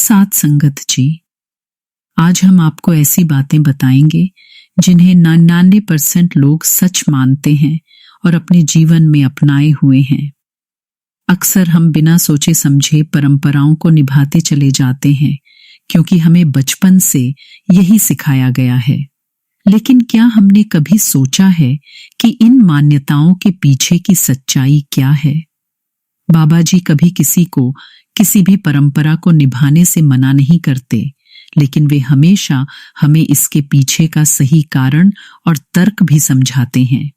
साथ संगत जी, आज हम आपको ऐसी बातें बताएंगे जिन्हें 99% लोग सच मानते हैं और अपने जीवन में अपनाए हुए हैं। अक्सर हम बिना सोचे समझे परंपराओं को निभाते चले जाते हैं क्योंकि हमें बचपन से यही सिखाया गया है। लेकिन क्या हमने कभी सोचा है कि इन मान्यताओं के पीछे की सच्चाई क्या है? बाबा जी कभी किसी को किसी भी परंपरा को निभाने से मना नहीं करते, लेकिन वे हमेशा हमें इसके पीछे का सही कारण और तर्क भी समझाते हैं।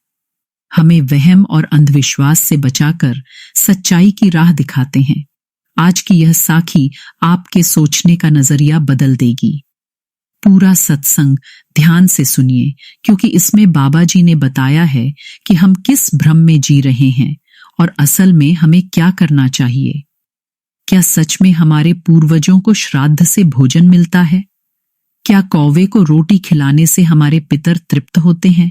हमें वहम और अंधविश्वास से बचाकर सच्चाई की राह दिखाते हैं। आज की यह साखी आपके सोचने का नजरिया बदल देगी। पूरा सत्संग ध्यान से सुनिए, क्योंकि इसमें बाबा जी ने बताया है कि हम किस भ्रम में जी रहे हैं और असल में हमें क्या करना चाहिए। क्या सच में हमारे पूर्वजों को श्राद्ध से भोजन मिलता है? क्या कौवे को रोटी खिलाने से हमारे पितर तृप्त होते हैं?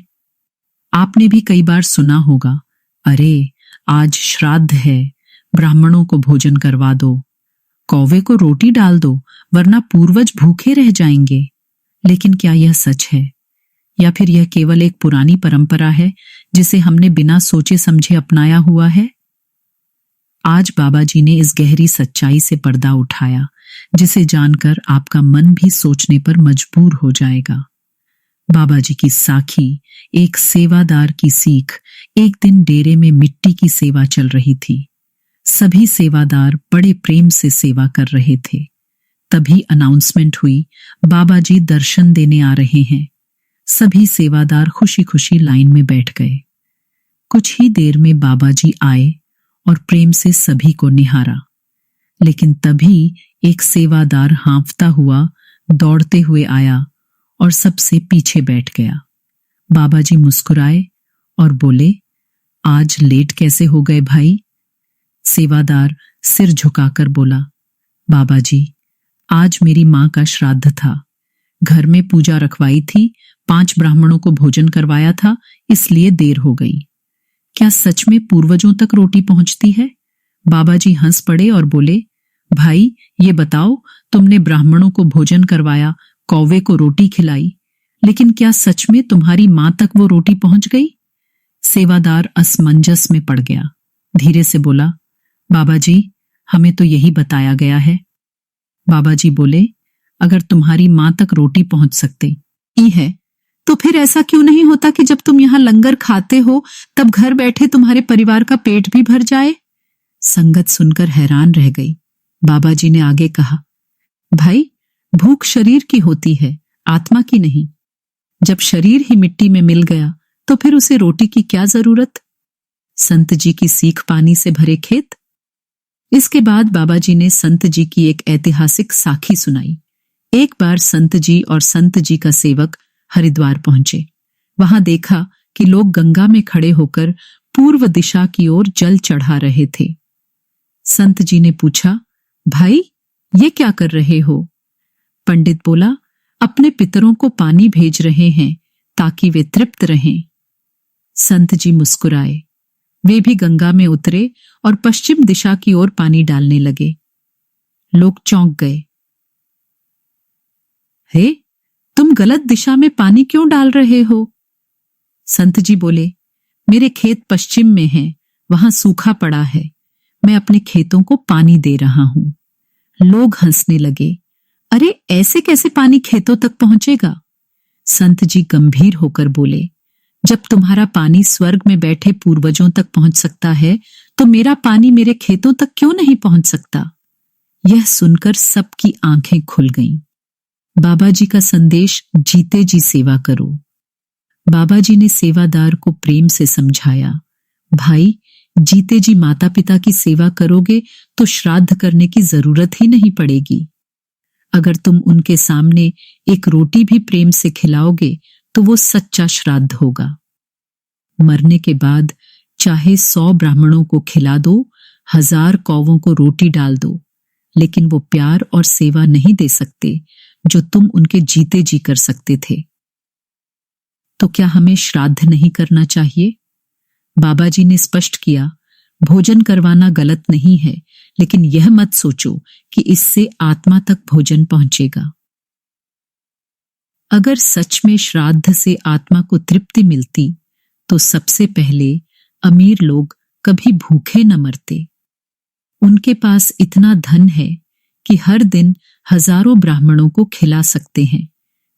आपने भी कई बार सुना होगा, अरे आज श्राद्ध है, ब्राह्मणों को भोजन करवा दो, कौवे को रोटी डाल दो, वरना पूर्वज भूखे रह जाएंगे। लेकिन क्या यह सच है, या फिर यह केवल एक पुरानी परंपरा है जिसे हमने बिना सोचे समझे अपनाया हुआ है? आज बाबा जी ने इस गहरी सच्चाई से पर्दा उठाया, जिसे जानकर आपका मन भी सोचने पर मजबूर हो जाएगा। बाबा जी की साखी, एक सेवादार की सीख। एक दिन डेरे में मिट्टी की सेवा चल रही थी। सभी सेवादार बड़े प्रेम से सेवा कर रहे थे। तभी अनाउंसमेंट हुई, बाबा जी दर्शन देने आ रहे हैं। सभी सेवादार खुशी खुशी लाइन में बैठ गए। कुछ ही देर में बाबा जी आए और प्रेम से सभी को निहारा। लेकिन तभी एक सेवादार हांफता हुआ दौड़ते हुए आया और सबसे पीछे बैठ गया। बाबा जी मुस्कुराए और बोले, आज लेट कैसे हो गए भाई? सेवादार सिर झुकाकर बोला, बाबा जी आज मेरी मां का श्राद्ध था, घर में पूजा रखवाई थी, 5 ब्राह्मणों को भोजन करवाया था, इसलिए देर हो गई। क्या सच में पूर्वजों तक रोटी पहुंचती है? बाबा जी हंस पड़े और बोले, भाई ये बताओ, तुमने ब्राह्मणों को भोजन करवाया, कौवे को रोटी खिलाई, लेकिन क्या सच में तुम्हारी मां तक वो रोटी पहुंच गई? सेवादार असमंजस में पड़ गया। धीरे से बोला, बाबा जी हमें तो यही बताया गया है। बाबा जी बोले, अगर तुम्हारी मां तक रोटी पहुंच सकते ही है तो फिर ऐसा क्यों नहीं होता कि जब तुम यहां लंगर खाते हो तब घर बैठे तुम्हारे परिवार का पेट भी भर जाए? संगत सुनकर हैरान रह गई। बाबा जी ने आगे कहा, भाई भूख शरीर की होती है, आत्मा की नहीं। जब शरीर ही मिट्टी में मिल गया तो फिर उसे रोटी की क्या जरूरत? संत जी की सीख पानी से भरे खेत। इसके बाद बाबा जी ने संत जी की एक ऐतिहासिक साखी सुनाई। एक बार संत जी और संत जी का सेवक हरिद्वार पहुंचे। वहां देखा कि लोग गंगा में खड़े होकर पूर्व दिशा की ओर जल चढ़ा रहे थे। संत जी ने पूछा, भाई ये क्या कर रहे हो? पंडित बोला, अपने पितरों को पानी भेज रहे हैं ताकि वे तृप्त रहें। संत जी मुस्कुराए। वे भी गंगा में उतरे और पश्चिम दिशा की ओर पानी डालने लगे। लोग चौंक गए। हे, तुम गलत दिशा में पानी क्यों डाल रहे हो? संत जी बोले, मेरे खेत पश्चिम में हैं, वहां सूखा पड़ा है, मैं अपने खेतों को पानी दे रहा हूं। लोग हंसने लगे। अरे ऐसे कैसे पानी खेतों तक पहुंचेगा? संत जी गंभीर होकर बोले, जब तुम्हारा पानी स्वर्ग में बैठे पूर्वजों तक पहुंच सकता है तो मेरा पानी मेरे खेतों तक क्यों नहीं पहुंच सकता? यह सुनकर सबकी आंखें खुल गईं। बाबा जी का संदेश, जीते जी सेवा करो। बाबा जी ने सेवादार को प्रेम से समझाया, भाई जीते जी माता पिता की सेवा करोगे तो श्राद्ध करने की जरूरत ही नहीं पड़ेगी। अगर तुम उनके सामने एक रोटी भी प्रेम से खिलाओगे तो वो सच्चा श्राद्ध होगा। मरने के बाद चाहे 100 ब्राह्मणों को खिला दो, 1000 कौवों को रोटी डाल दो, लेकिन वो प्यार और सेवा नहीं दे सकते जो तुम उनके जीते जी कर सकते थे। तो क्या हमें श्राद्ध नहीं करना चाहिए? बाबा जी ने स्पष्ट किया, भोजन करवाना गलत नहीं है, लेकिन यह मत सोचो कि इससे आत्मा तक भोजन पहुंचेगा। अगर सच में श्राद्ध से आत्मा को तृप्ति मिलती तो सबसे पहले अमीर लोग कभी भूखे न मरते। उनके पास इतना धन है कि हर दिन हजारों ब्राह्मणों को खिला सकते हैं,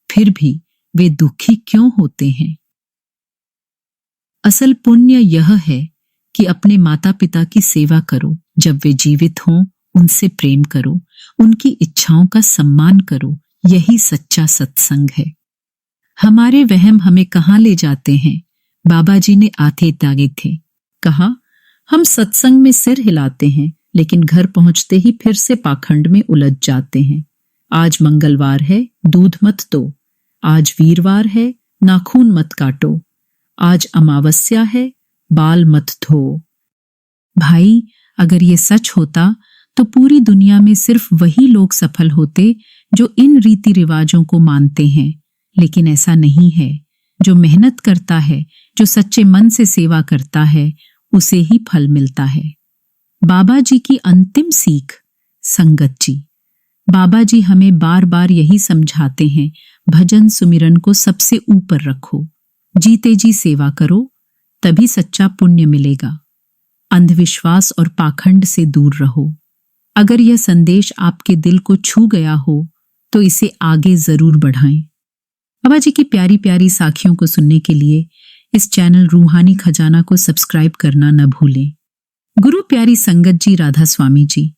फिर भी वे दुखी क्यों होते हैं? असल पुण्य यह है कि अपने माता पिता की सेवा करो, जब वे जीवित हों उनसे प्रेम करो, उनकी इच्छाओं का सम्मान करो। यही सच्चा सत्संग है। हमारे वहम हमें कहाँ ले जाते हैं? बाबा जी ने आते दागे थे, कहा हम सत्संग में सिर हिलाते हैं, लेकिन घर पहुंचते ही फिर से पाखंड में उलझ जाते हैं। आज मंगलवार है, दूध मत दो। आज वीरवार है, नाखून मत काटो। आज अमावस्या है, बाल मत धो। भाई, अगर ये सच होता तो पूरी दुनिया में सिर्फ वही लोग सफल होते जो इन रीति रिवाजों को मानते हैं, लेकिन ऐसा नहीं है। जो मेहनत करता है, जो सच्चे मन से सेवा करता है, उसे ही फल मिलता है। बाबा जी की अंतिम सीख, संगत जी। बाबा जी हमें बार बार यही समझाते हैं, भजन सुमिरन को सबसे ऊपर रखो, जीते जी सेवा करो, तभी सच्चा पुण्य मिलेगा। अंधविश्वास और पाखंड से दूर रहो। अगर यह संदेश आपके दिल को छू गया हो तो इसे आगे जरूर बढ़ाएं। बाबा जी की प्यारी प्यारी साखियों को सुनने के लिए इस चैनल रूहानी खजाना को सब्सक्राइब करना न भूलें। गुरु प्यारी संगत जी, राधा स्वामी जी,